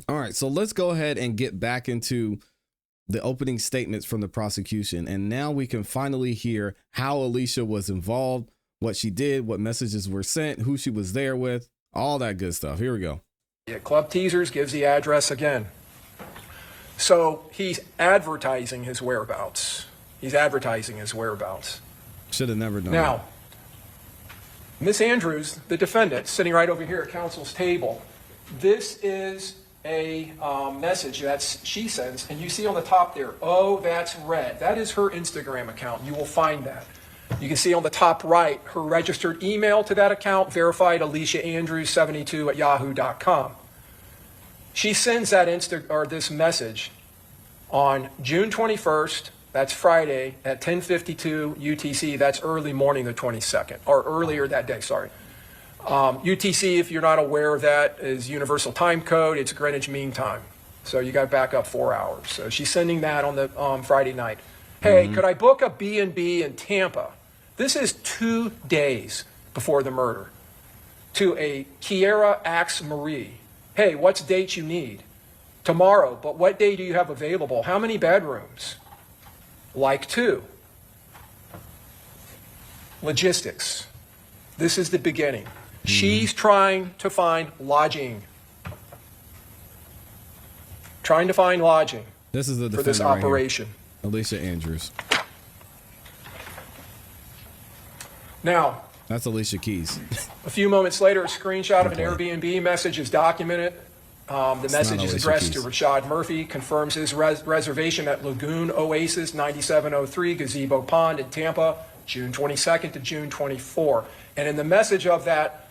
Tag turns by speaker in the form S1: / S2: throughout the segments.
S1: All right, so let's go ahead and get back into the opening statements from the prosecution. And now we can finally hear how Alicia was involved, what she did, what messages were sent, who she was there with, all that good stuff. Here we go.
S2: Yeah, Club Teasers gives the address again. So he's advertising his whereabouts. He's advertising his whereabouts.
S1: Should have never done
S2: Now,
S1: that.
S2: Miss Andrews, the defendant, sitting right over here at counsel's table, this is a message that she sends, and you see on the top there, oh, that's red. That is her Instagram account. You will find that. You can see on the top right, her registered email to that account, verified Alicia Andrews 72 at yahoo.com. She sends that this message on June 21st, that's Friday, at 10:52 UTC. That's early morning the 22nd, or earlier that day, sorry. UTC, if you're not aware of that, is Universal Time Code. It's Greenwich Mean Time. So you got to back up 4 hours. So she's sending that on the Friday night. Hey, could I book a B&B in Tampa? This is 2 days before the murder. To a Kiera Axe Marie. Hey, what's dates you need? Tomorrow, but what day do you have available? How many bedrooms? Like 2. Logistics. This is the beginning. She's trying to find lodging. Trying to find lodging.
S1: This is the
S2: for this
S1: defendant right
S2: operation.
S1: here, Alicia Andrews.
S2: Now,
S1: That's Alicia Keys.
S2: a few moments later, a screenshot of an Airbnb message is documented. The message is addressed to Rashad Murphy, confirms his reservation at Lagoon Oasis 9703 Gazebo Pond in Tampa, June 22nd to June 24. And in the message of that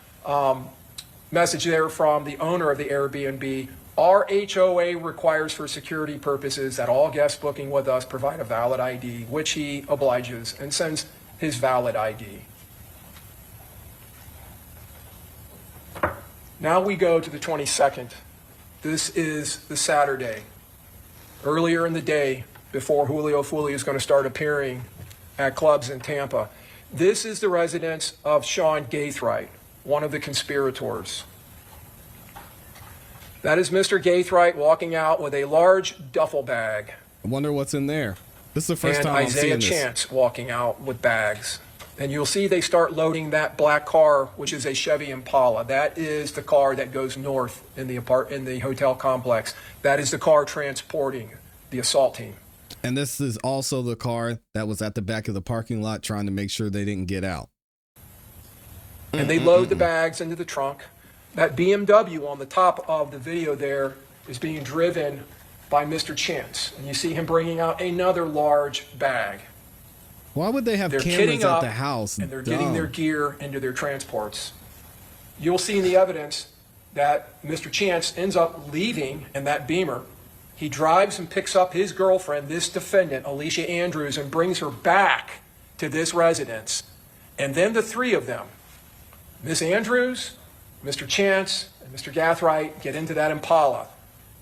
S2: message there from the owner of the Airbnb, our HOA requires for security purposes that all guests booking with us provide a valid ID, which he obliges and sends his valid ID. Now we go to the 22nd. This is the Saturday, earlier in the day before Julio Foolio is going to start appearing at clubs in Tampa. This is the residence of Sean Gaithright, one of the conspirators. That is Mr. Gaithright walking out with a large duffel bag.
S1: I wonder what's in there. This is the first time I'm
S2: Isaiah
S1: seeing this.
S2: Chance walking out with bags. And you'll see they start loading that black car, which is a Chevy Impala. That is the car that goes north in the hotel complex. That is the car transporting the assault team.
S1: And this is also the car that was at the back of the parking lot trying to make sure they didn't get out.
S2: And they load the bags into the trunk. That BMW on the top of the video there is being driven by Mr. Chance. And you see him bringing out another large bag.
S1: Why would they have
S2: They're
S1: cameras
S2: kitting
S1: at
S2: up,
S1: the house?
S2: and they're getting their gear into their transports. You'll see in the evidence that Mr. Chance ends up leaving in that Beamer. He drives and picks up his girlfriend, this defendant, Alicia Andrews, and brings her back to this residence. And then the three of them, Miss Andrews, Mr. Chance, and Mr. Gaithright, get into that Impala,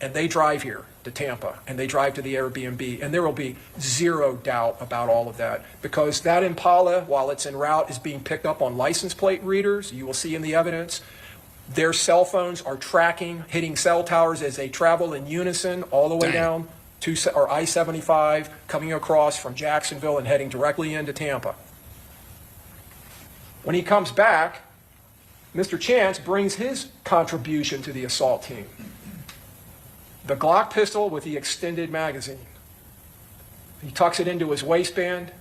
S2: and they drive here to Tampa, and they drive to the Airbnb, and there will be zero doubt about all of that, because that Impala, while it's en route, is being picked up on license plate readers. You will see in the evidence their cell phones are tracking, hitting cell towers as they travel in unison all the way down to I-75, coming across from Jacksonville and heading directly into Tampa. When he comes back, Mr. Chance brings his contribution to the assault team. The Glock pistol with the extended magazine. He tucks it into his waistband.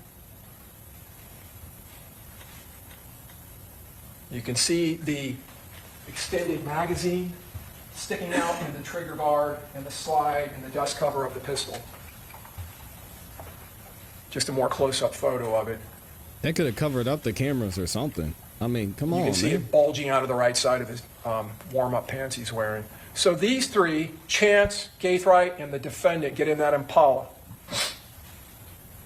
S2: You can see the extended magazine sticking out in the trigger guard and the slide and the dust cover of the pistol. Just a more close-up photo of it.
S1: They could have covered up the cameras or something. I mean, come on,
S2: You can see
S1: man.
S2: it bulging out of the right side of his warm-up pants he's wearing. So these three, Chance, Gaithright, and the defendant, get in that Impala.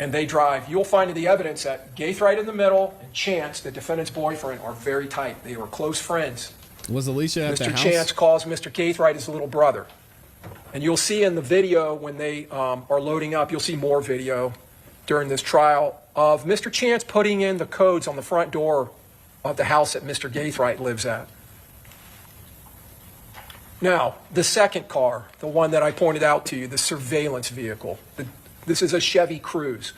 S2: And they drive. You'll find in the evidence that Gaithright in the middle and Chance, the defendant's boyfriend, are very tight. They were close friends.
S1: Was Alicia at the
S2: Mr.
S1: house?
S2: Chance calls Mr. Gaithright his little brother. And you'll see in the video when they are loading up, you'll see more video during this trial of Mr. Chance putting in the codes on the front door of the house that Mr. Gaithright lives at. Now, the second car, the one that I pointed out to you, the surveillance vehicle. This is a Chevy Cruze.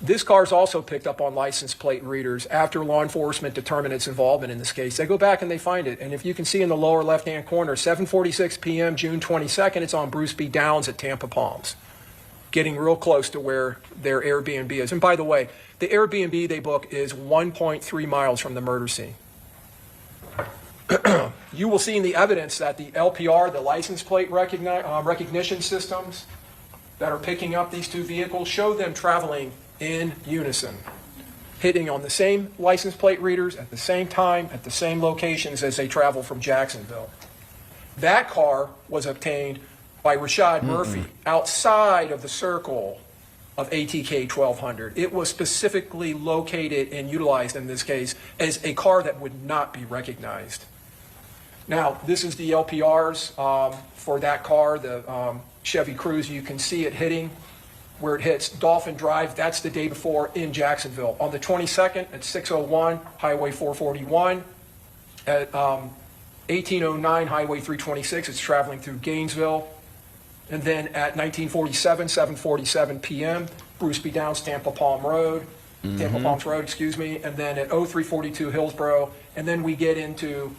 S2: This car is also picked up on license plate readers after law enforcement determined its involvement in this case. They go back and they find it. And if you can see in the lower left-hand corner, 7:46 p.m., June 22nd, it's on Bruce B. Downs at Tampa Palms, getting real close to where their Airbnb is. And by the way, the Airbnb they book is 1.3 miles from the murder scene. You will see in the evidence that the LPR, the license plate recognition systems that are picking up these two vehicles, show them traveling in unison, hitting on the same license plate readers at the same time, at the same locations as they travel from Jacksonville. That car was obtained by Rashad Murphy outside of the circle of ATK 1200. It was specifically located and utilized in this case as a car that would not be recognized. Now, this is the LPRs for that car, the Chevy Cruze. You can see it hitting where it hits Dolphin Drive. That's the day before in Jacksonville. On the 22nd at 6:01, Highway 441. At 18:09, Highway 326, it's traveling through Gainesville. And then at 1947, 7:47 p.m., Bruce B. Downs, Tampa Palms Road, and then at 0342 Hillsborough. And then we get into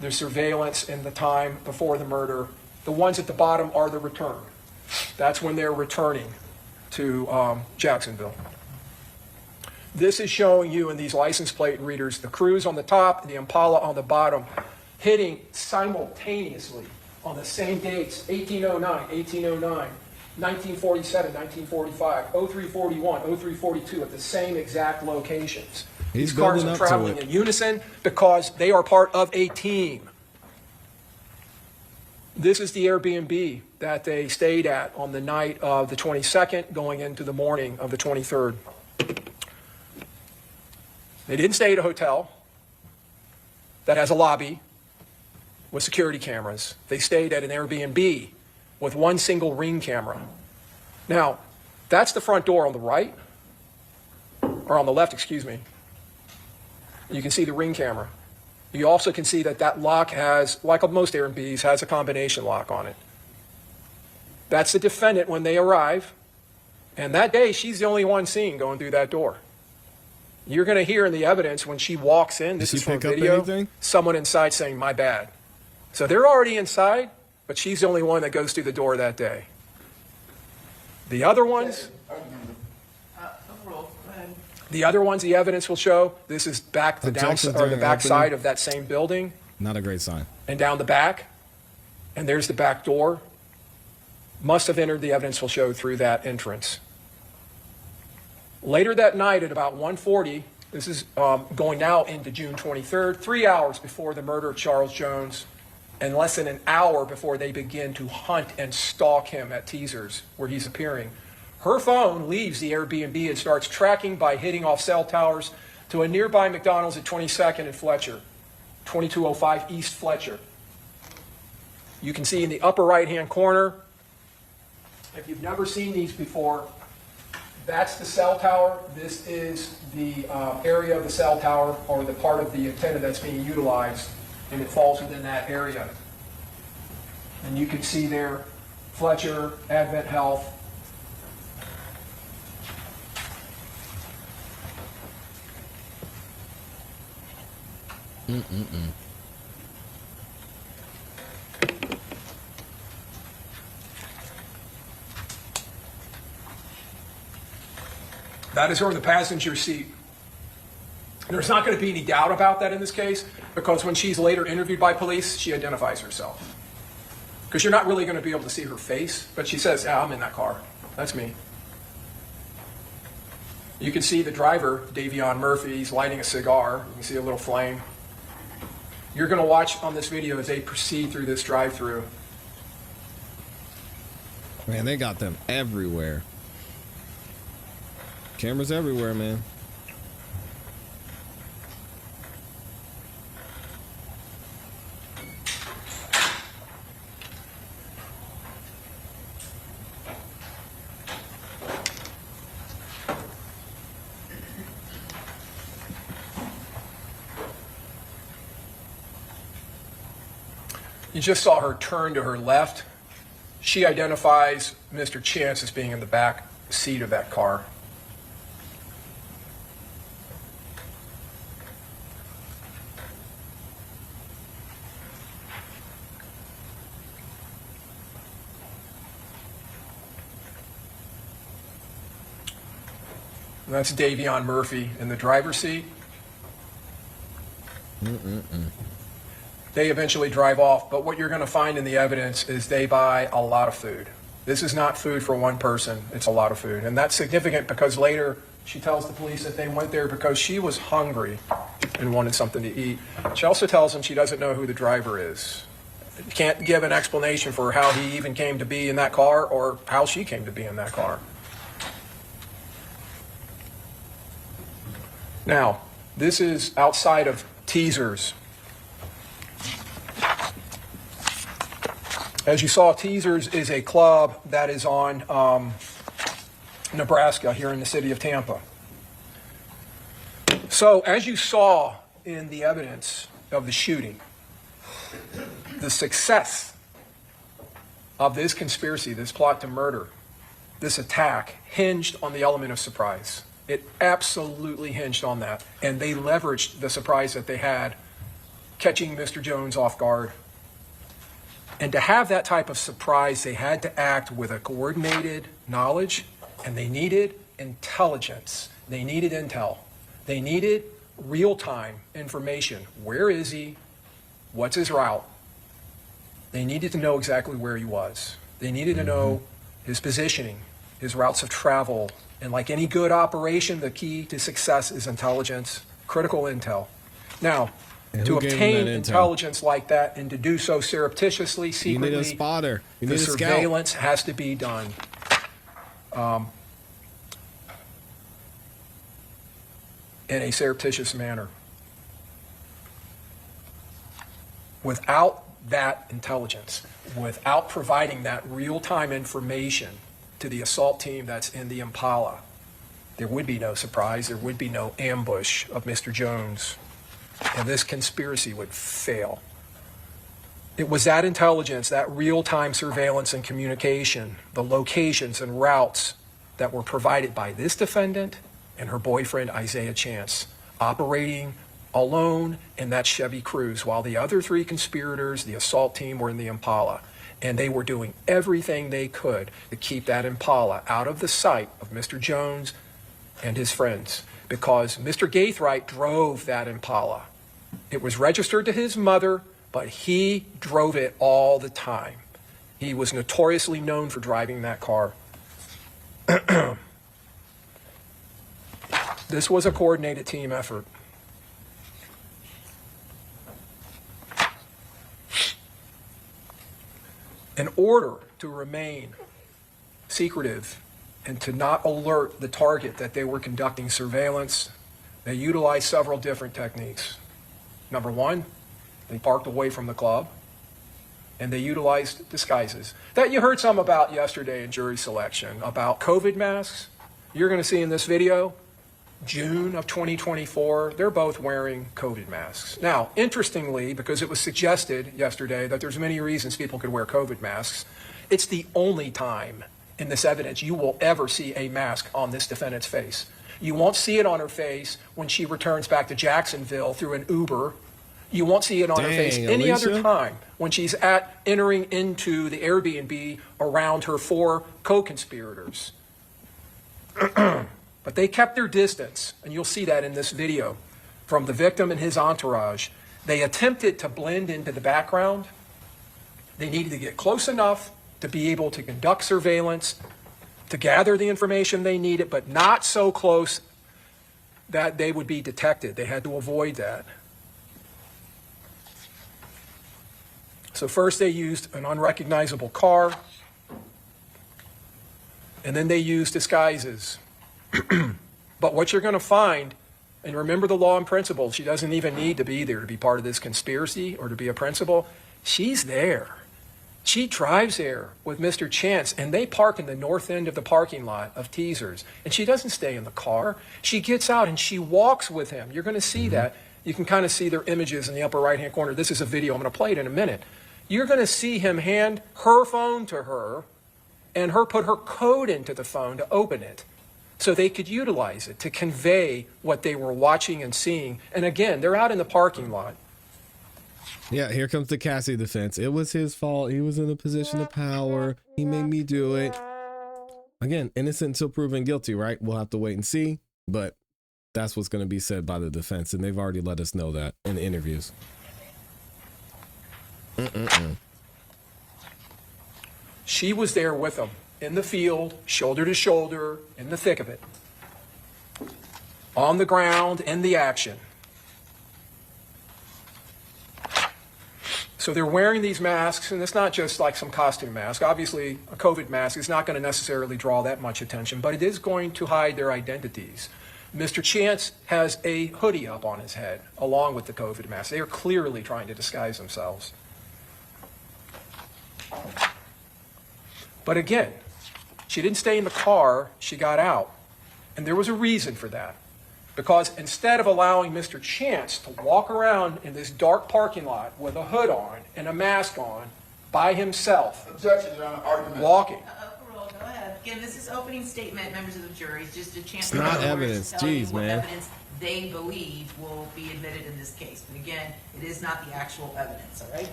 S2: the surveillance and the time before the murder. The ones at the bottom are the return. That's when they're returning to Jacksonville. This is showing you in these license plate readers the Cruze on the top and the Impala on the bottom, hitting simultaneously on the same dates: 1809, 1947, 1945, 0341, 0342, at the same exact locations. These cars are traveling in unison because they are part of a team. This is the Airbnb that they stayed at on the night of the 22nd, going into the morning of the 23rd. They didn't stay at a hotel that has a lobby with security cameras. They stayed at an Airbnb with one single Ring camera. Now, that's the front door on the right, or on the left, excuse me. You can see the Ring camera. You also can see that that lock has, like most Airbnbs, has a combination lock on it. That's the defendant when they arrive. And that day, she's the only one seen going through that door. You're going to hear in the evidence when she walks in, this is from video, someone inside saying, "My bad." So they're already inside, but she's the only one that goes through the door that day. The other ones, the evidence will show, this is back the back side of that same building.
S1: Not a great sign. And
S2: down the back, and there's the back door. Must have entered, the evidence will show, through that entrance. Later that night at about 1:40, this is going now into June 23rd, 3 hours before the murder of Charles Jones, and less than an hour before they begin to hunt and stalk him at Teasers, where he's appearing. Her phone leaves the Airbnb and starts tracking by hitting off cell towers to a nearby McDonald's at 22nd and Fletcher, 2205 East Fletcher. You can see in the upper right-hand corner, if you've never seen these before, that's the cell tower. This is the area of the cell tower, or the part of the antenna that's being utilized, and it falls within that area. And you can see there, Fletcher, Advent Health. That is her in the passenger seat. There's not going to be any doubt about that in this case, because when she's later interviewed by police, she identifies herself. Because you're not really going to be able to see her face, but she says, "Yeah, I'm in that car. That's me." You can see the driver, Davion Murphy, he's lighting a cigar. You can see a little flame. You're going to watch on this video as they proceed through this drive-through.
S1: Man, they got them everywhere. Cameras everywhere, man.
S2: You just saw her turn to her left. She identifies Mr. Chance as being in the back seat of that car. And that's Davion Murphy in the driver's seat. They eventually drive off, but what you're going to find in the evidence is they buy a lot of food. This is not food for one person, it's a lot of food. And that's significant because later she tells the police that they went there because she was hungry and wanted something to eat. She also tells them she doesn't know who the driver is. Can't give an explanation for how he even came to be in that car or how she came to be in that car. Now, this is outside of Teasers. As you saw, Teasers is a club that is on Nebraska, here in the city of Tampa. So, as you saw in the evidence of the shooting, the success of this conspiracy, this plot to murder, this attack, hinged on the element of surprise. It absolutely hinged on that. And they leveraged the surprise that they had, catching Mr. Jones off guard. And to have that type of surprise, they had to act with a coordinated knowledge, and they needed intelligence. They needed intel. They needed real-time information. Where is he? What's his route? They needed to know exactly where he was. They needed to know his positioning, his routes of travel. And like any good operation, the key to success is intelligence, critical intel. Now, to obtain intelligence like that and to do so surreptitiously, secretly,
S1: you need a spotter. You need
S2: the
S1: a scout.
S2: surveillance has to be done. In a surreptitious manner. Without that intelligence, without providing that real-time information to the assault team that's in the Impala, there would be no surprise, there would be no ambush of Mr. Jones, and this conspiracy would fail. It was that intelligence, that real-time surveillance and communication, the locations and routes that were provided by this defendant and her boyfriend, Isaiah Chance, operating alone in that Chevy Cruze, while the other three conspirators, the assault team, were in the Impala. And they were doing everything they could to keep that Impala out of the sight of Mr. Jones and his friends, because Mr. Gaithright drove that Impala. It was registered to his mother, but he drove it all the time. He was notoriously known for driving that car. This was a coordinated team effort. In order to remain secretive and to not alert the target that they were conducting surveillance, they utilized several different techniques. Number one, they parked away from the club, and they utilized disguises. That you heard some about yesterday in jury selection, about COVID masks. You're going to see in this video, June of 2024, they're both wearing COVID masks. Now, interestingly, because it was suggested yesterday that there's many reasons people could wear COVID masks, it's the only time in this evidence you will ever see a mask on this defendant's face. You won't see it on her face when she returns back to Jacksonville through an Uber. You won't see it on her face any other time when she's entering into the Airbnb around her four co-conspirators. But they kept their distance, and you'll see that in this video, from the victim and his entourage. They attempted to blend into the background. They needed to get close enough to be able to conduct surveillance, to gather the information they needed, but not so close that they would be detected. They had to avoid that. So first they used an unrecognizable car, and then they used disguises. But what you're going to find, and remember the law and principle, she doesn't even need to be there to be part of this conspiracy or to be a principal. She's there. She drives there with Mr. Chance, and they park in the north end of the parking lot of Teasers. And she doesn't stay in the car. She gets out and she walks with him. You're going to see that. You can kind of see their images in the upper right-hand corner. This is a video. I'm going to play it in a minute. you're going to see him hand her phone to her and her put her code into the phone to open it so they could utilize it to convey what they were watching and seeing. And again, they're out in the parking lot.
S1: Yeah, here comes the Cassie defense. It was his fault. He was in a position of power. He made me do it. Again, innocent until proven guilty, right? We'll have to wait and see, but that's what's going to be said by the defense, and they've already let us know that in the interviews.
S2: She was there with him in the field, shoulder to shoulder, in the thick of it, on the ground, in the action. So they're wearing these masks, and it's not just like some costume mask. Obviously, a COVID mask is not going to necessarily draw that much attention, but it is going to hide their identities. Mr. Chance has a hoodie up on his head, along with the COVID mask. They are clearly trying to disguise themselves. But again, she didn't stay in the car, she got out. And there was a reason for that. Because instead of allowing Mr. Chance to walk around in this dark parking lot with a hood on and a mask on by himself,
S3: Objection, Your Honor. Argument.
S2: walking.
S4: Overruled. Go ahead. Again, this is opening statement, members of the jury. It's just a chance.
S1: It's not evidence.
S4: To tell you
S1: Jeez,
S4: what
S1: man.
S4: evidence they believe will be admitted in this case. But again, it is not the actual evidence. All right.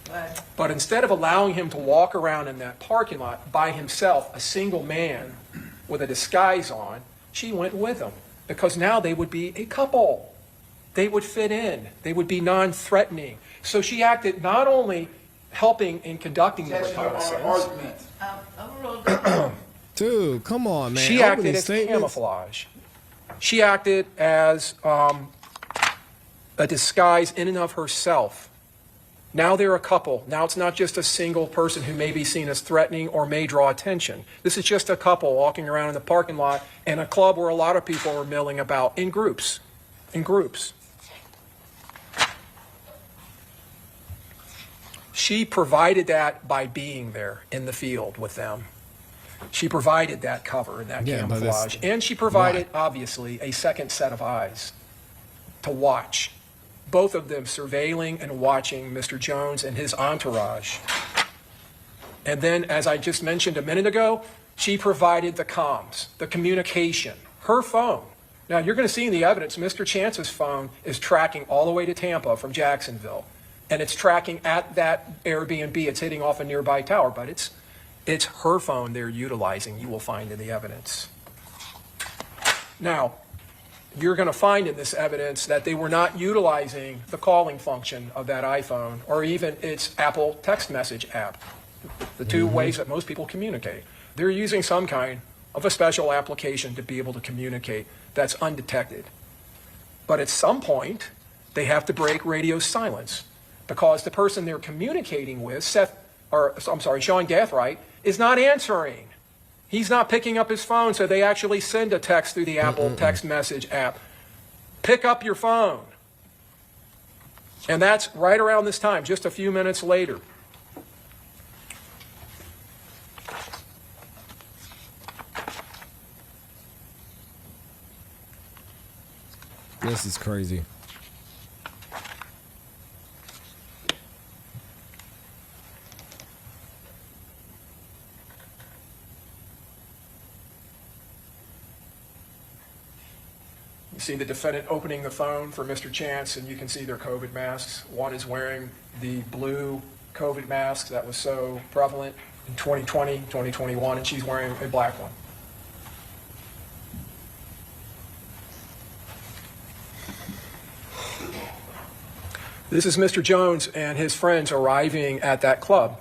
S4: Go ahead.
S2: But instead of allowing him to walk around in that parking lot by himself, a single man with a disguise on, she went with him. Because now they would be a couple. They would fit in. They would be non-threatening. So she acted not only helping in conducting the
S3: Objection, Your Honor.
S2: reconnaissance,
S3: Argument.
S4: Overruled. Go ahead.
S1: Dude, come on, man.
S2: she acted
S1: Opening
S2: as
S1: statements.
S2: camouflage. She acted as a disguise in and of herself. Now they're a couple. Now it's not just a single person who may be seen as threatening or may draw attention. This is just a couple walking around in the parking lot in a club where a lot of people are milling about in groups. In groups. She provided that by being there in the field with them. She provided that cover and that
S1: Yeah, but
S2: camouflage. And she provided, obviously, a second set of eyes to watch. Both of them surveilling and watching Mr. Jones and his entourage. And then, as I just mentioned a minute ago, she provided the comms, the communication, her phone. Now, you're going to see in the evidence, Mr. Chance's phone is tracking all the way to Tampa from Jacksonville. And it's tracking at that Airbnb. It's hitting off a nearby tower, but it's her phone they're utilizing, you will find in the evidence. Now, you're going to find in this evidence that they were not utilizing the calling function of that iPhone or even its Apple text message app, the two ways that most people communicate. They're using some kind of a special application to be able to communicate that's undetected. But at some point, they have to break radio silence because the person they're communicating with, Sean Gathright, is not answering. He's not picking up his phone, so they actually send a text through the Apple text message app. Pick up your phone. And that's right around this time, just a few minutes later.
S1: This is crazy.
S2: You see the defendant opening the phone for Mr. Chance, and you can see their COVID masks. One is wearing the blue COVID mask that was so prevalent in 2020, 2021, and she's wearing a black one. This is Mr. Jones and his friends arriving at that club.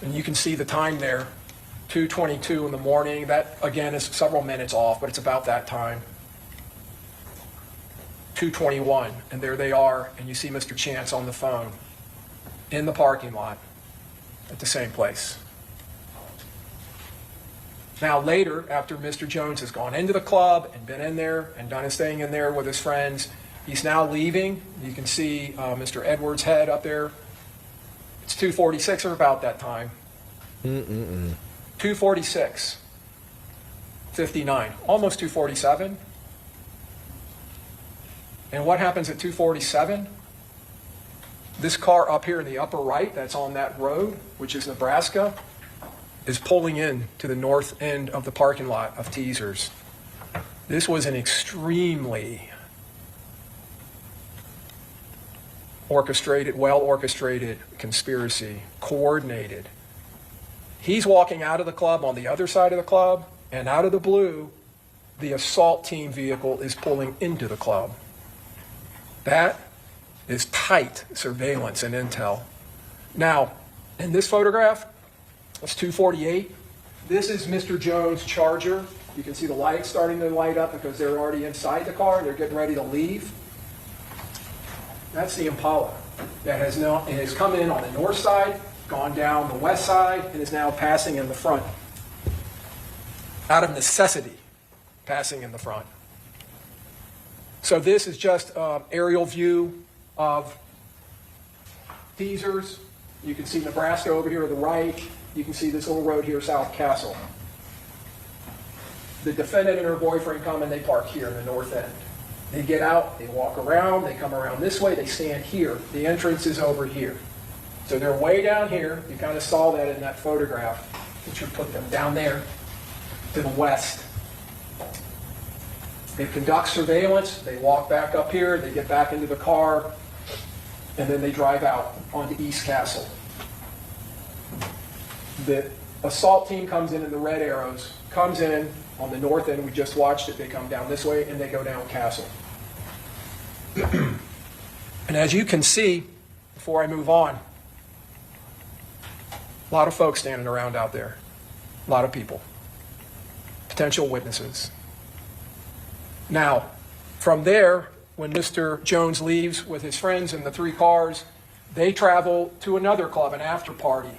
S2: And you can see the time there. 2:22 in the morning. That, again, is several minutes off, but it's about that time. 2:21, and there they are, and you see Mr. Chance on the phone in the parking lot at the same place. Now later, after Mr. Jones has gone into the club and been in there and done his thing in there with his friends, he's now leaving. You can see Mr. Edwards' head up there. It's 2:46 or about that time. 2:46, 59, almost 2:47. And what happens at 2:47? This car up here in the upper right, that's on that road, which is Nebraska, is pulling in to the north end of the parking lot of Teasers. This was an extremely orchestrated, well-orchestrated conspiracy, coordinated. He's walking out of the club on the other side of the club, and out of the blue, the assault team vehicle is pulling into the club. That is tight surveillance and intel. Now, in this photograph, that's 248. This is Mr. Jones' Charger. You can see the lights starting to light up because they're already inside the car and they're getting ready to leave. That's the Impala that has come in on the north side, gone down the west side, and is now passing in the front. Out of necessity, passing in the front. So this is just an aerial view of Teasers. You can see Nebraska over here to the right. You can see this little road here, South Castle. The defendant and her boyfriend come and they park here in the north end. They get out, they walk around, they come around this way, they stand here. The entrance is over here. So they're way down here. You kind of saw that in that photograph. That you put them down there to the west. They conduct surveillance, they walk back up here, they get back into the car, and then they drive out onto East Castle. The assault team comes in the red arrows, comes in on the north end. We just watched it. They come down this way and they go down Castle. And as you can see, before I move on, a lot of folks standing around out there. A lot of people. Potential witnesses. Now, from there, when Mr. Jones leaves with his friends in the 3 cars, they travel to another club, an after party.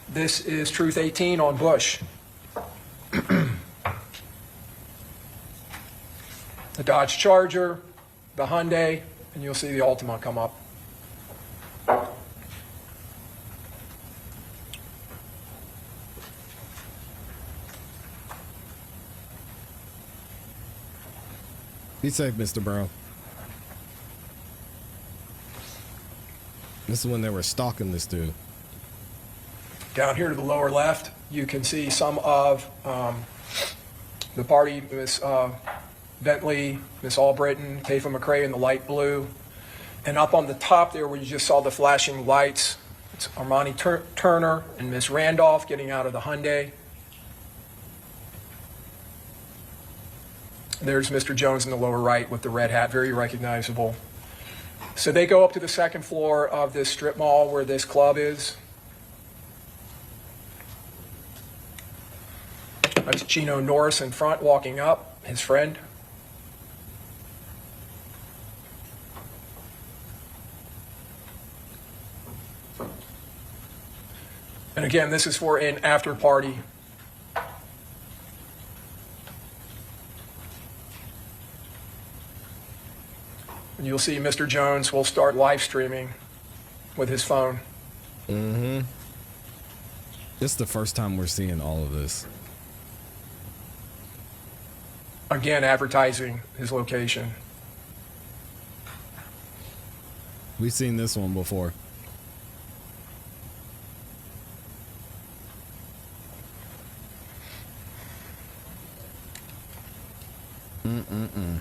S2: This is Truth 18 on Bush. The Dodge Charger, the Hyundai, and you'll see the Altima come up.
S1: Be safe, Mr. Brown. This is when they were stalking this dude.
S2: Down here to the lower left, you can see some of the party, Miss Bentley, Miss Albritton, Tafa McRae in the light blue. And up on the top there where you just saw the flashing lights, it's Armani Turner and Miss Randolph getting out of the Hyundai. There's Mr. Jones in the lower right with the red hat, very recognizable. So they go up to the second floor of this strip mall where this club is. That's Gino Norris in front walking up, his friend. And again, this is for an after party. And you'll see Mr. Jones will start live streaming with his phone.
S1: Mm-hmm. This is the first time we're seeing all of this.
S2: Again, advertising his location.
S1: We've seen this one before. Mm-mm-mm.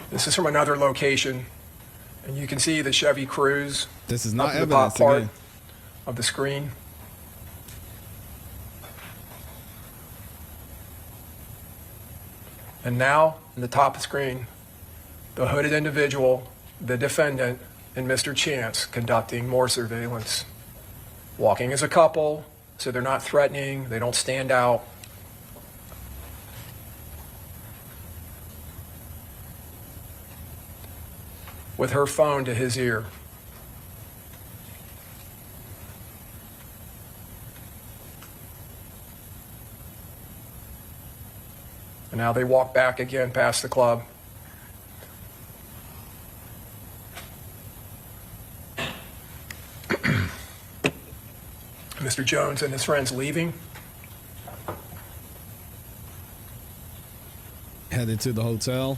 S2: This is from another location, and you can see the Chevy Cruze.
S1: This is not
S2: up in the top
S1: evidence
S2: part
S1: again.
S2: of the screen. And now, in the top of the screen, the hooded individual, the defendant, and Mr. Chance conducting more surveillance. Walking as a couple, so they're not threatening, they don't stand out. With her phone to his ear. And now they walk back again past the club. Mr. Jones and his friends leaving.
S1: Headed to the hotel.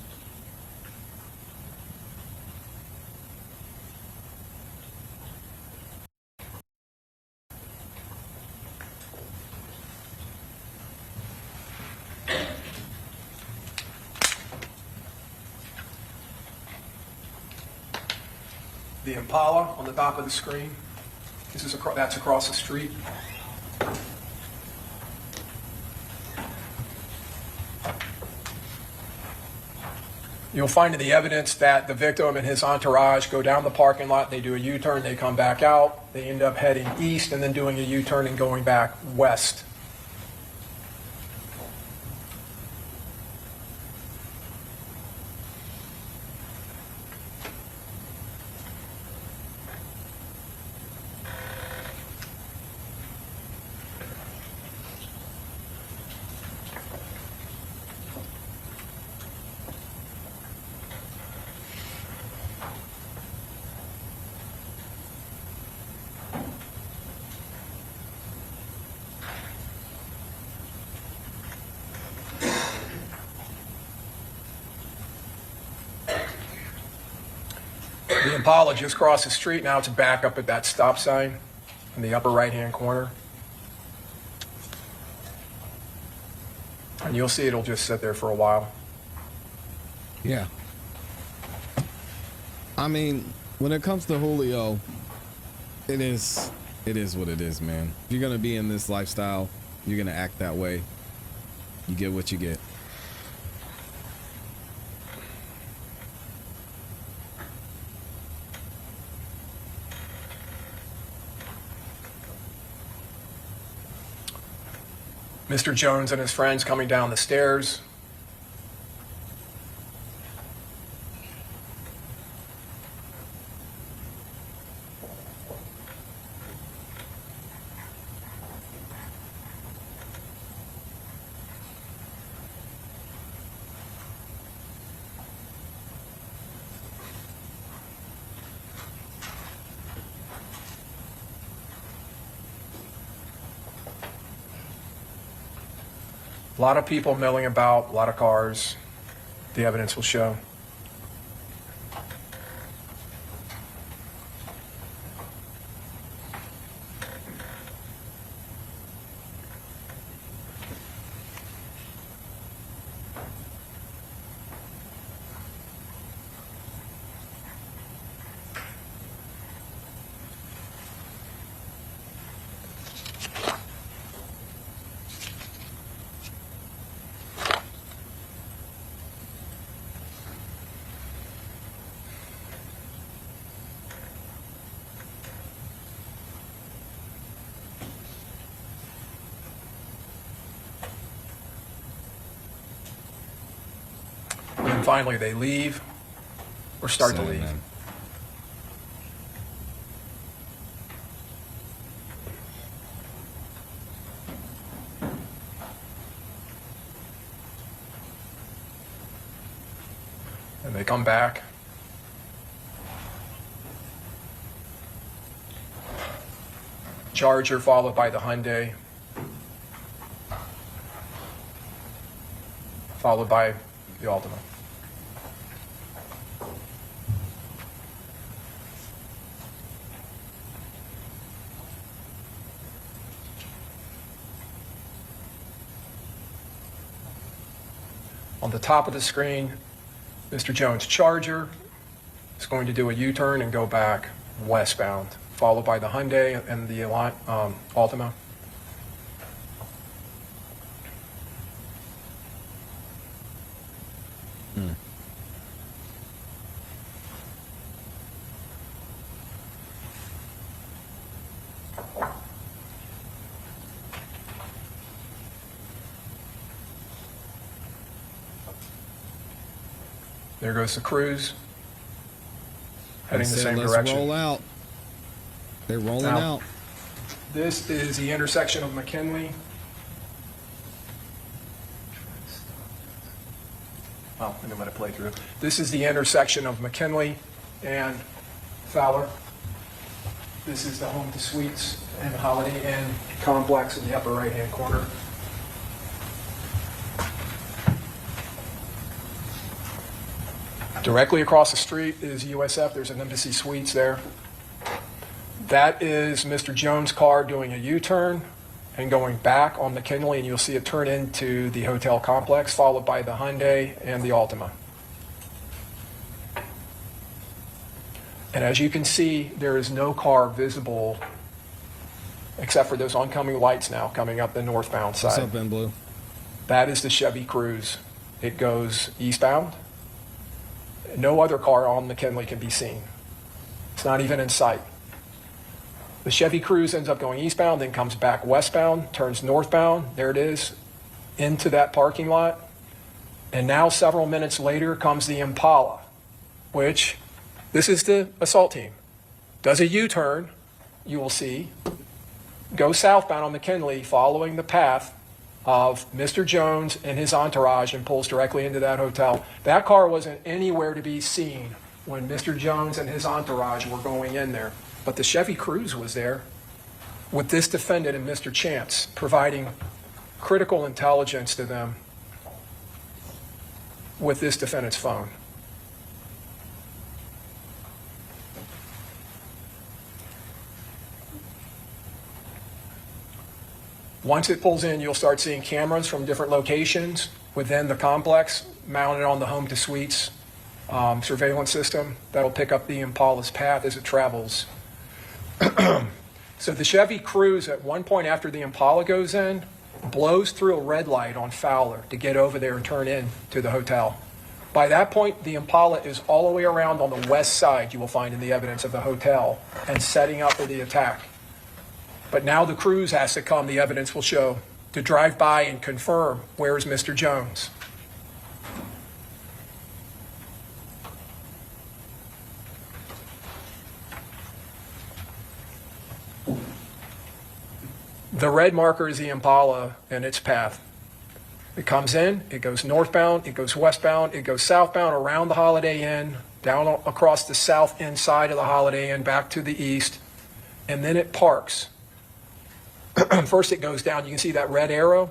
S2: The Impala on the top of the screen. That's across the street. You'll find in the evidence that the victim and his entourage go down the parking lot, they do a U-turn, they come back out, they end up heading east and then doing a U-turn and going back west. The Impala just crossed the street now to back up at that stop sign in the upper right-hand corner. And you'll see it'll just sit there for a while.
S1: Yeah. I mean, when it comes to Julio, it is what it is, man. If you're going to be in this lifestyle, you're going to act that way. You get what you get.
S2: Mr. Jones and his friends coming down the stairs. A lot of people milling about, a lot of cars. The evidence will show. And finally, they leave or start to leave.
S1: Man.
S2: And they come back. Charger followed by the Hyundai. Followed by the Altima. On the top of the screen, Mr. Jones' Charger is going to do a U-turn and go back westbound, followed by the Hyundai and the Altima. There goes the Cruise, heading the same direction.
S1: Let's roll out. They're rolling out.
S2: This is the intersection of McKinley I'm going to let it play through. This is the intersection of McKinley and Fowler. This is the Home to Suites and Holiday Inn complex in the upper right-hand corner. Directly across the street is USF. There's an Embassy Suites there. That is Mr. Jones' car doing a U-turn and going back on McKinley, and you'll see it turn into the hotel complex, followed by the Hyundai and the Altima. And as you can see, there is no car visible except for those oncoming lights now coming up the northbound side.
S1: What's up, Ben Blue?
S2: That is the Chevy Cruze. It goes eastbound. No other car on McKinley can be seen. It's not even in sight. The Chevy Cruze ends up going eastbound, then comes back westbound, turns northbound. There it is, into that parking lot. And now, several minutes later, comes the Impala, which, this is the assault team. Does a U-turn, you will see, goes southbound on McKinley, following the path of Mr. Jones and his entourage, and pulls directly into that hotel. That car wasn't anywhere to be seen when Mr. Jones and his entourage were going in there. But the Chevy Cruze was there with this defendant and Mr. Chance, providing critical intelligence to them with this defendant's phone. Once it pulls in, you'll start seeing cameras from different locations within the complex mounted on the Home to Suites surveillance system that'll pick up the Impala's path as it travels. So the Chevy Cruze, at one point after the Impala goes in, blows through a red light on Fowler to get over there and turn in to the hotel. By that point, the Impala is all the way around on the west side, you will find in the evidence, of the hotel, and setting up for the attack. But now the Cruze has to come, the evidence will show, to drive by and confirm where is Mr. Jones. The red marker is the Impala and its path. It comes in, it goes northbound, it goes westbound, it goes southbound around the Holiday Inn, down across the south end side of the Holiday Inn, back to the east, and then it parks. First it goes down, you can see that red arrow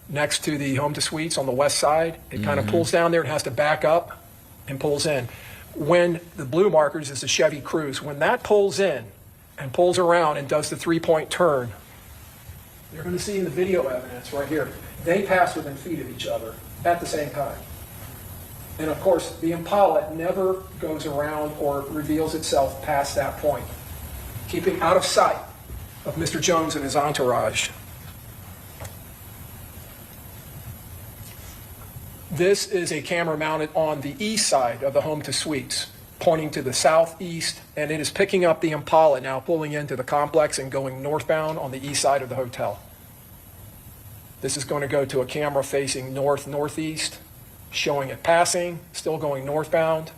S2: next to the Home to Suites on the west side. It kind of pulls down there and has to back up and pulls in. When the blue markers is the Chevy Cruze, when that pulls in and pulls around and does the three-point turn, you're going to see in the video evidence right here, they pass within feet of each other at the same time. And of course, the Impala never goes around or reveals itself past that point, keeping out of sight of Mr. Jones and his entourage. This is a camera mounted on the east side of the Home to Suites, pointing to the southeast, and it is picking up the Impala now, pulling into the complex and going northbound on the east side of the hotel. This is going to go to a camera facing north-northeast, showing it passing, still going northbound.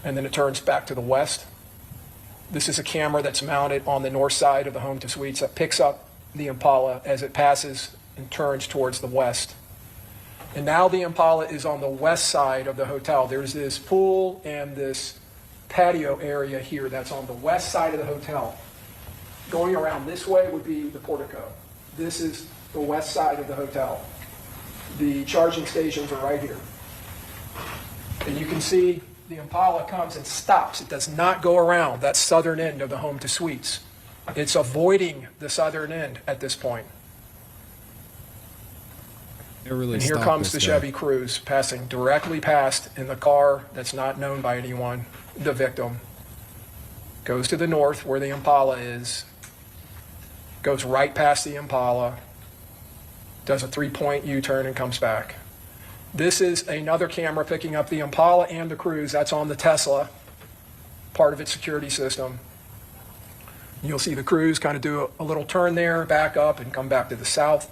S2: And then it turns back to the west. This is a camera that's mounted on the north side of the Home to Suites that picks up the Impala as it passes and turns towards the west. And now the Impala is on the west side of the hotel. There's this pool and this patio area here that's on the west side of the hotel. Going around this way would be the portico. This is the west side of the hotel. The charging stations are right here. And you can see the Impala comes and stops. It does not go around that southern end of the Home to Suites. It's avoiding the southern end at this point.
S1: Really,
S2: and here comes the Chevy Cruze passing directly past in the car that's not known by anyone, the victim. Goes to the north where the Impala is, goes right past the Impala, does a three-point U-turn and comes back. This is another camera picking up the Impala and the Cruze. That's on the Tesla, part of its security system. You'll see the Cruze kind of do a little turn there, back up, and come back to the south.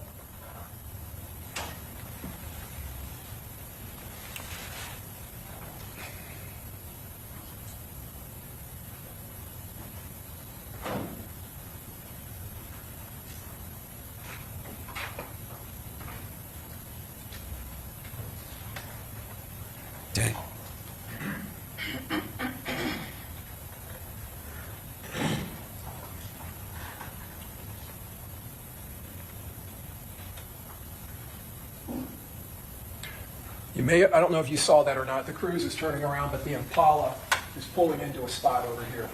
S2: I don't know if you saw that or not. The cruise is turning around, but the Impala is pulling into a spot over here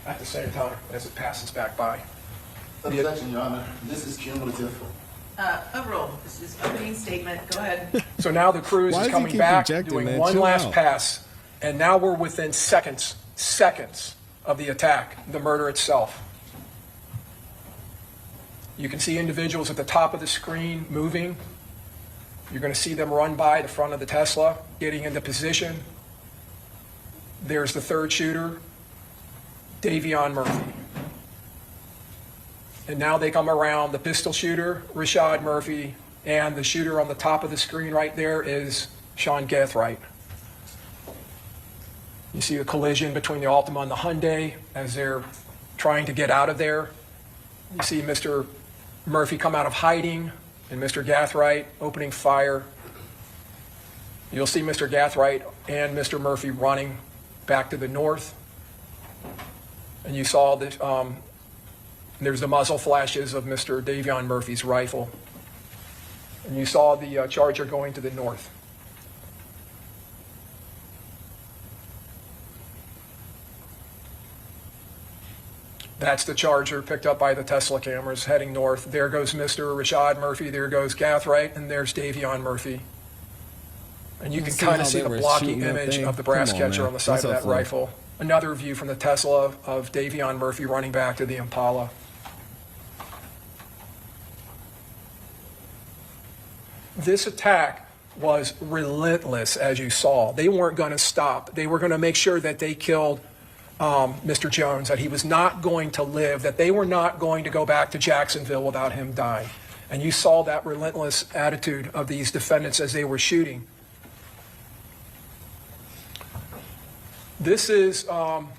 S2: at the same time as it passes back by.
S3: Objection, Your Honor. This is cumulative.
S4: Overruled. This is opening statement. Go ahead.
S2: So now the cruise
S1: Why
S2: is
S1: does he
S2: coming
S1: keep
S2: back,
S1: objecting,
S2: doing
S1: man?
S2: one
S1: Chill
S2: last
S1: out.
S2: pass, and now we're within seconds of the attack, the murder itself. You can see individuals at the top of the screen moving. You're going to see them run by the front of the Tesla, getting into position. There's the third shooter, Davion Murphy. And now they come around the pistol shooter, Rashad Murphy, and the shooter on the top of the screen right there is Sean Gathright. You see a collision between the Altima and the Hyundai as they're trying to get out of there. You see Mr. Murphy come out of hiding and Mr. Gathright opening fire. You'll see Mr. Gathright and Mr. Murphy running back to the north. And you saw that there's the muzzle flashes of Mr. Davion Murphy's rifle. And you saw the Charger going to the north. That's the Charger picked up by the Tesla cameras heading north. There goes Mr. Rashad Murphy, there goes Gathright, and there's Davion Murphy. And you can kind of see the blocky image of the brass catcher on the side of that rifle. Another view from the Tesla of Davion Murphy running back to the Impala. This attack was relentless, as you saw. They weren't going to stop. They were going to make sure that they killed Mr. Jones, that he was not going to live, that they were not going to go back to Jacksonville without him dying. And you saw that relentless attitude of these defendants as they were shooting. This is the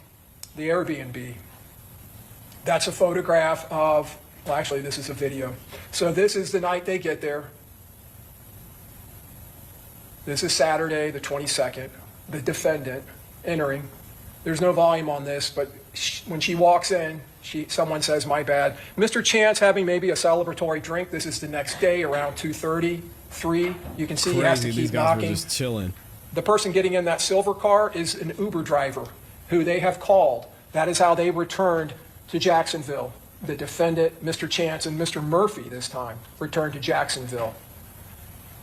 S2: Airbnb. That's a photograph of, well, actually, this is a video. So this is the night they get there. This is Saturday, the 22nd. The defendant entering. There's no volume on this, but when she walks in, someone says, "My bad." Mr. Chance having maybe a celebratory drink. This is the next day around 2:30, 3. You can see he has to keep
S1: These guys
S2: knocking.
S1: were just chilling.
S2: The person getting in that silver car is an Uber driver who they have called. That is how they returned to Jacksonville. The defendant, Mr. Chance, and Mr. Murphy this time returned to Jacksonville.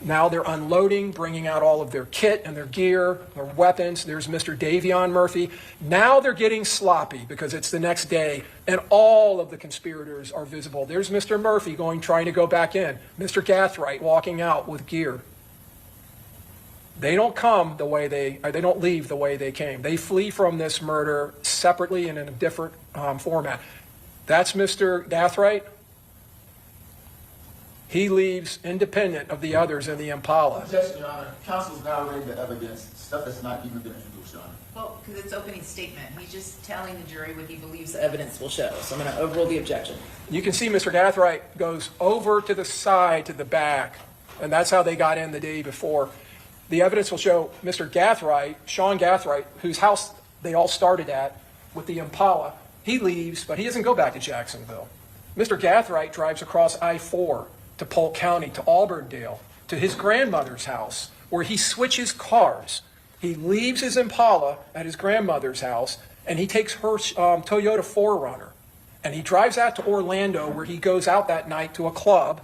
S2: Now they're unloading, bringing out all of their kit and their gear, their weapons. There's Mr. Davion Murphy. Now they're getting sloppy because it's the next day and all of the conspirators are visible. There's Mr. Murphy trying to go back in. Mr. Gathright walking out with gear. They don't they don't leave the way they came. They flee from this murder separately and in a different format. That's Mr. Gathright. He leaves independent of the others in the Impala.
S3: Objection, Your Honor. Counsel's now reading the evidence, stuff that's not even been introduced, Your Honor.
S4: Well, because it's opening statement. He's just telling the jury what he believes the evidence will show. So I'm going to overrule the objection.
S2: You can see Mr. Gathright goes over to the side, to the back, and that's how they got in the day before. The evidence will show Mr. Gathright, Sean Gathright, whose house they all started at with the Impala. He leaves, but he doesn't go back to Jacksonville. Mr. Gathright drives across I-4 to Polk County, to Auburndale, to his grandmother's house, where he switches cars. He leaves his Impala at his grandmother's house, and he takes her Toyota 4Runner. And he drives out to Orlando, where he goes out that night to a club,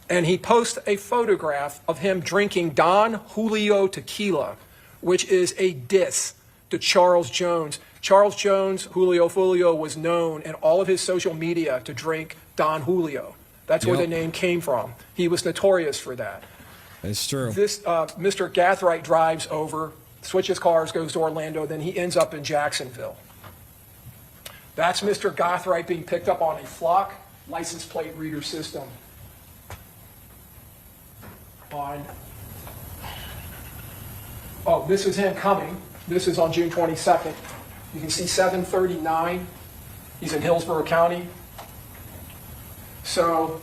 S2: and he posts a photograph of him drinking Don Julio tequila, which is a diss to Charles Jones. Charles Jones, Julio Foolio, was known in all of his social media to drink Don Julio. That's where the name came from. He was notorious for that.
S1: It's true.
S2: This Mr. Gathright drives over, switches cars, goes to Orlando, then he ends up in Jacksonville. That's Mr. Gathright being picked up on a flock license plate reader system. This is him coming. This is on June 22nd. You can see 739. He's in Hillsborough County. So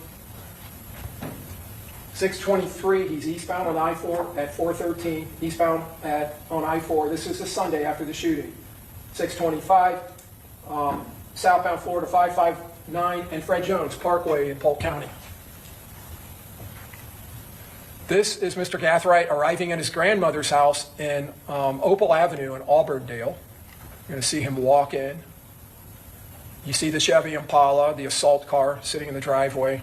S2: 623, he's eastbound on I-4 at 413, eastbound on I-4. This is the Sunday after the shooting. 625, southbound Florida 559, and Fred Jones Parkway in Polk County. This is Mr. Gathright arriving at his grandmother's house in Opal Avenue in Auburndale. You're going to see him walk in. You see the Chevy Impala, the assault car, sitting in the driveway.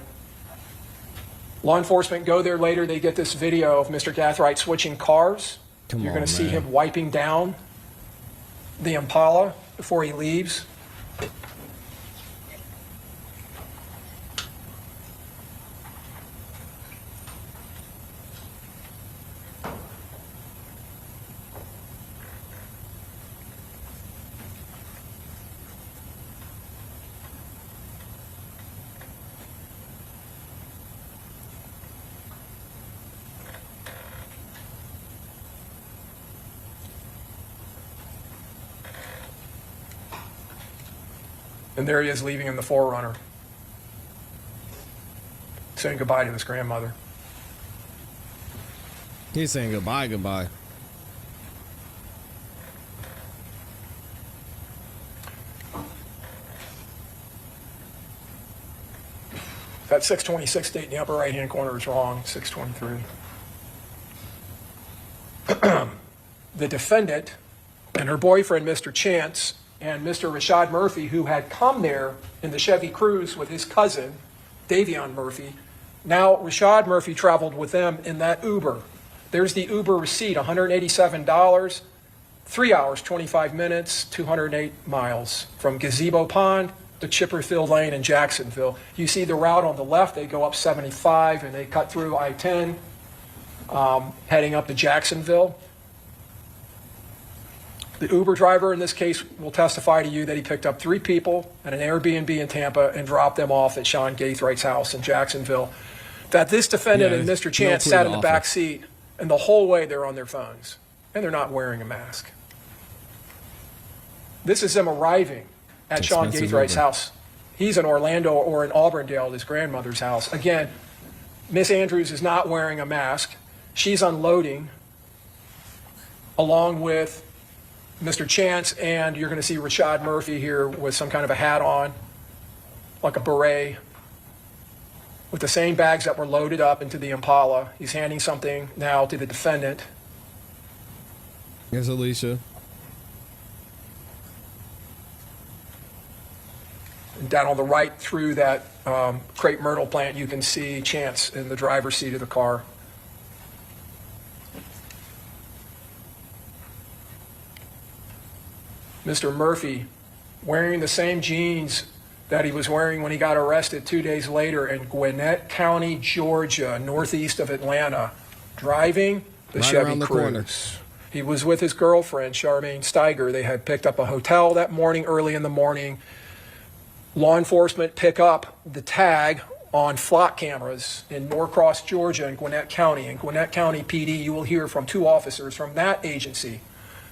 S2: Law enforcement go there later. They get this video of Mr. Gathright switching cars. You're going to see him wiping down the Impala before he leaves. And there he is leaving in the 4Runner, saying goodbye to his grandmother.
S1: He's saying goodbye.
S2: That 626 date in the upper right-hand corner is wrong, 623. The defendant and her boyfriend, Mr. Chance, and Mr. Rashad Murphy, who had come there in the Chevy Cruze with his cousin, Davion Murphy. Now, Rashad Murphy traveled with them in that Uber. There's the Uber receipt, $187, 3 hours, 25 minutes, 208 miles from Gazebo Pond to Chipperfield Lane in Jacksonville. You see the route on the left, they go up 75 and they cut through I-10, heading up to Jacksonville. The Uber driver in this case will testify to you that he picked up 3 people at an Airbnb in Tampa and dropped them off at Sean Gaithright's house in Jacksonville. That this defendant and Mr. Chance sat in the back seat, and the whole way they're on their phones, and they're not wearing a mask. This is them arriving at Sean Gaithright's house. He's in Orlando or in Auburndale at his grandmother's house. Again, Miss Andrews is not wearing a mask. She's unloading along with Mr. Chance, and you're going to see Rashad Murphy here with some kind of a hat on, like a beret, with the same bags that were loaded up into the Impala. He's handing something now to the defendant.
S1: Here's Alicia.
S2: And down on the right through that crepe myrtle plant, you can see Chance in the driver's seat of the car. Mr. Murphy wearing the same jeans that he was wearing when he got arrested 2 days later in Gwinnett County, Georgia, northeast of Atlanta, driving the Chevy Cruze. He was with his girlfriend, Charmaine Steiger. They had picked up a hotel that morning, early in the morning. Law enforcement pick up the tag on flock cameras in Norcross, Georgia, and Gwinnett County. In Gwinnett County PD, you will hear from 2 officers from that agency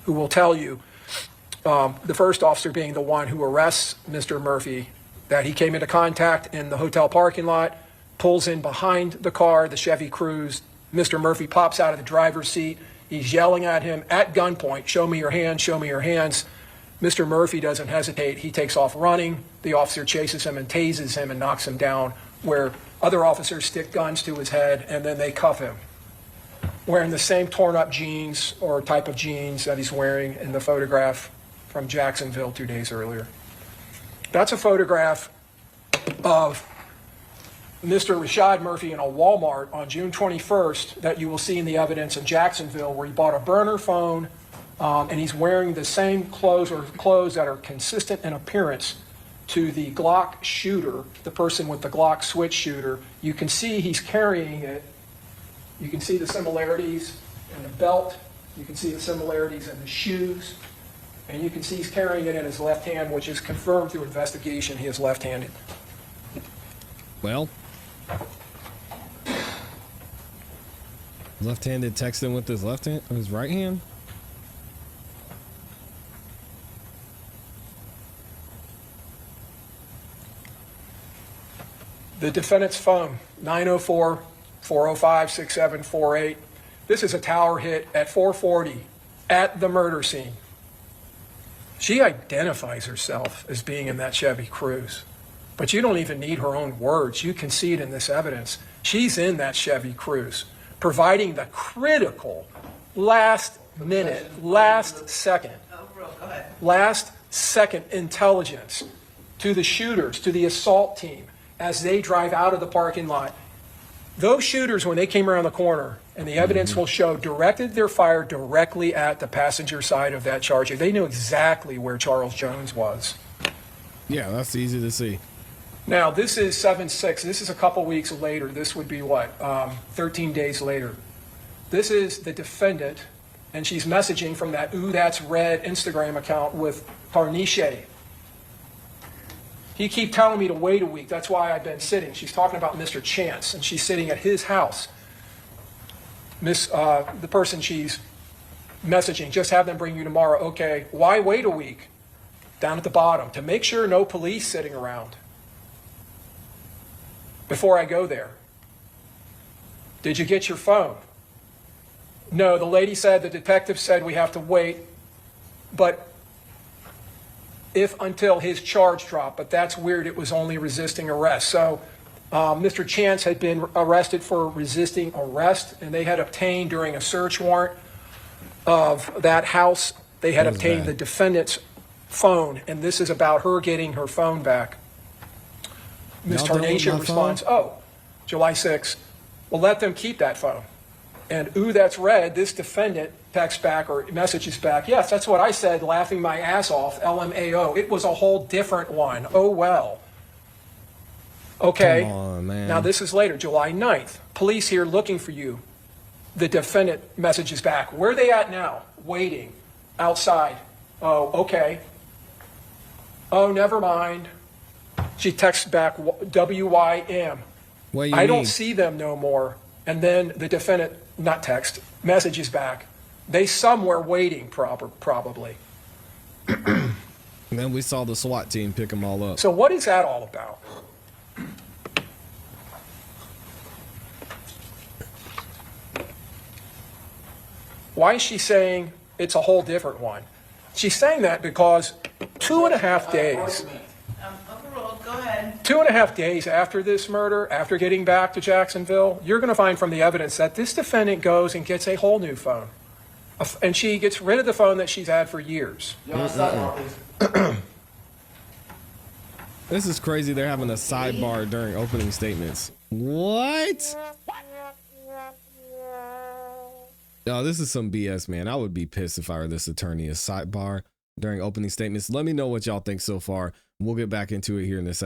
S2: who will tell you, the first officer being the one who arrests Mr. Murphy, that he came into contact in the hotel parking lot, pulls in behind the car, the Chevy Cruze. Mr. Murphy pops out of the driver's seat. He's yelling at him at gunpoint, "Show me your hands, show me your hands." Mr. Murphy doesn't hesitate. He takes off running. The officer chases him and tases him and knocks him down, where other officers stick guns to his head, and then they cuff him, wearing the same torn up jeans or type of jeans that he's wearing in the photograph from Jacksonville 2 days earlier. That's a photograph of Mr. Rashad Murphy in a Walmart on June 21st that you will see in the evidence in Jacksonville, where he bought a burner phone, and he's wearing the same clothes or clothes that are consistent in appearance to the Glock shooter, the person with the Glock switch shooter. You can see he's carrying it. You can see the similarities in the belt. You can see the similarities in the shoes. And you can see he's carrying it in his left hand, which is confirmed through investigation. He is left-handed.
S1: Well, left-handed texting with his left hand, his right hand.
S2: The defendant's phone, 904-405-6748. This is a tower hit at 4:40 at the murder scene. She identifies herself as being in that Chevy Cruze, but you don't even need her own words. You can see it in this evidence. She's in that Chevy Cruze. providing the critical last second intelligence to the shooters, to the assault team, as they drive out of the parking lot. Those shooters, when they came around the corner, and the evidence will show, directed their fire directly at the passenger side of that Charger. They knew exactly where Charles Jones was.
S1: Yeah, that's easy to see.
S2: Now, this is 7/6. This is a couple weeks later. This would be what, 13 days later. This is the defendant, and she's messaging from that Ooh, That's Red Instagram account with Tarnishe. He keep telling me to wait a week. That's why I've been sitting. She's talking about Mr. Chance, and she's sitting at his house. The person she's messaging, just have them bring you tomorrow. Okay, why wait a week? Down at the bottom, to make sure no police sitting around before I go there. Did you get your phone? No, the lady said, the detective said we have to wait, but until his charge dropped, but that's weird, it was only resisting arrest. So Mr. Chance had been arrested for resisting arrest, and they had obtained during a search warrant of that house, they had obtained the defendant's phone, and this is about her getting her phone back. Ms. Tarnisha responds, oh, July 6th, well, let them keep that phone. And Ooh, That's Red, this defendant texts back or messages back, yes, that's what I said, laughing my ass off, LMAO. It was a whole different one. Oh, well. Okay,
S1: Come on, man.
S2: Now this is later, July 9th. Police here looking for you. The defendant messages back. Where are they at now? Waiting. Outside. Oh, okay. Oh, never mind. She texts back, WYM. I don't see them no more. And then the defendant, not text, messages back. They somewhere waiting, probably.
S1: And then we saw the SWAT team pick them all up.
S2: So what is that all about? Why is she saying it's a whole different one? She's saying that because 2.5 days.
S4: Overruled, go ahead.
S2: 2.5 days after this murder, after getting back to Jacksonville, you're going to find from the evidence that this defendant goes and gets a whole new phone. And she gets rid of the phone that she's had for years.
S1: This is crazy. They're having a sidebar during opening statements. What? No, this is some BS, man. I would be pissed if I were this attorney. A sidebar during opening statements. Let me know what y'all think so far. We'll get back into it here in a second.